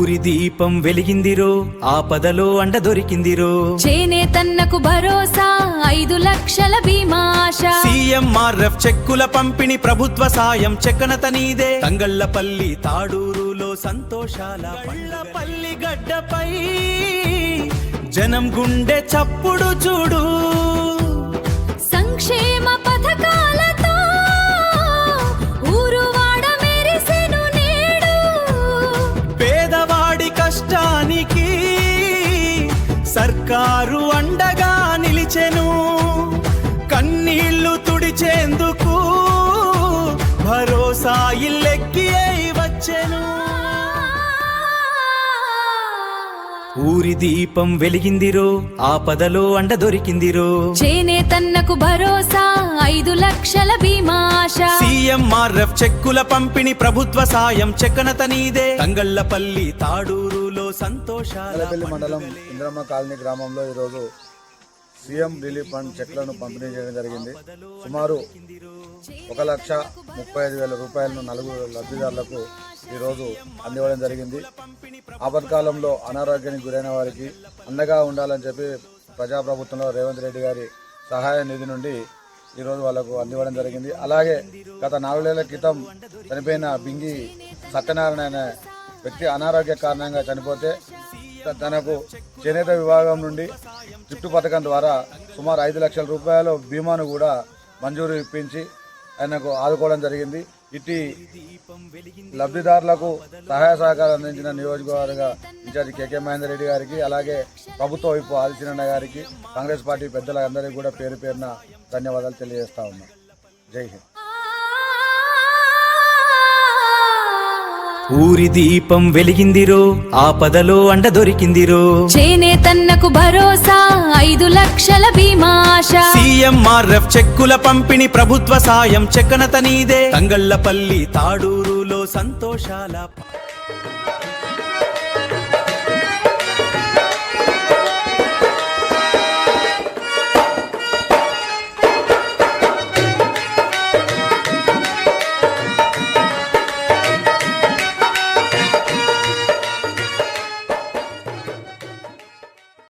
ఊరి దీపం వెలిగిందిరో, ఆపదలో అండ దొరికిందిరో. చేనేతన్నకు భరోసా 5 లక్షల బీమా ఆశ. సీఎంఆర్ఎఫ్ చెక్కుల పంపిణీ ప్రభుత్వ సాయం చెక్కనత నీదే. తంగళ్లపల్లి తాడూరులో సంతోషాల పల్లి గడ్డపై జనం గుండె చప్పుడు చూడు. సంక్షేమ పథకాలతో ఊరువాడ మెరిసెను నేడు. పేదవాడి కష్టానికి సర్కారు అండగా నిలిచెను. కన్నీళ్లు తుడిచేందుకు భరోసా ఇల్లెక్కి వచ్చెను. ఊరి దీపం వెలిగిందిరో, ఆపదలో అండ దొరికిందిరో. చేనేతన్నకు భరోసా 5 లక్షల బీమా ఆశ. సీఎంఆర్ఎఫ్ చెక్కుల పంపిణీ ప్రభుత్వ సాయం చెక్కనత నీదే. తంగళ్లపల్లి తాడూరులో సంతోషాల మండలం ఇంద్రమ్మ కాలనీ గ్రామంలో ఈరోజు సీఎం రిలీఫ్ ఫండ్ చెక్లను పంపిణీ చేయడం జరిగింది. సుమారు 1,35,000 రూపాయలను 4 లబ్ధిదారులకు ఈరోజు అందివ్వడం జరిగింది. ఆపత్కాలంలో అనారోగ్యానికి గురైన వారికి అండగా ఉండాలని చెప్పి ప్రజాప్రభుత్వంలో రేవంత్ రెడ్డి గారి సహాయ నిధి నుండి ఈరోజు వాళ్ళకు అందివ్వడం జరిగింది. అలాగే గత 4 ఏళ్ల క్రితం చనిపోయిన బింగి సత్యనారాయణ అనే వ్యక్తి అనారోగ్య కారణంగా చనిపోతే తనకు చేనేత విభాగం నుండి గిఫ్ట్ పథకం ద్వారా సుమారు 5 లక్షల రూపాయల బీమాను కూడా మంజూరు ఇప్పించి ఆయనకు ఆదుకోవడం జరిగింది. ఇటు లబ్ధిదారులకు సహాయ సహకారం అందించిన నియోజకవర్గ ఇన్ఛార్జి కేకే మహేందర్ రెడ్డి గారికి, అలాగే ప్రభుత్వ వైపు ఆదిశీనన్న గారికి, కాంగ్రెస్ పార్టీ పెద్దలందరికీ కూడా పేరు పేరున ధన్యవాదాలు తెలియజేస్తా ఉన్నాం. జై హింద్. ఊరి దీపం వెలిగిందిరో, ఆపదలో అండ దొరికిందిరో. చేనేతన్నకు భరోసా 5 లక్షల బీమా ఆశ. సీఎంఆర్ఎఫ్ చెక్కుల పంపిణీ ప్రభుత్వ సాయం చెక్కనత నీదే. తంగళ్లపల్లి తాడూరులో సంతోషాల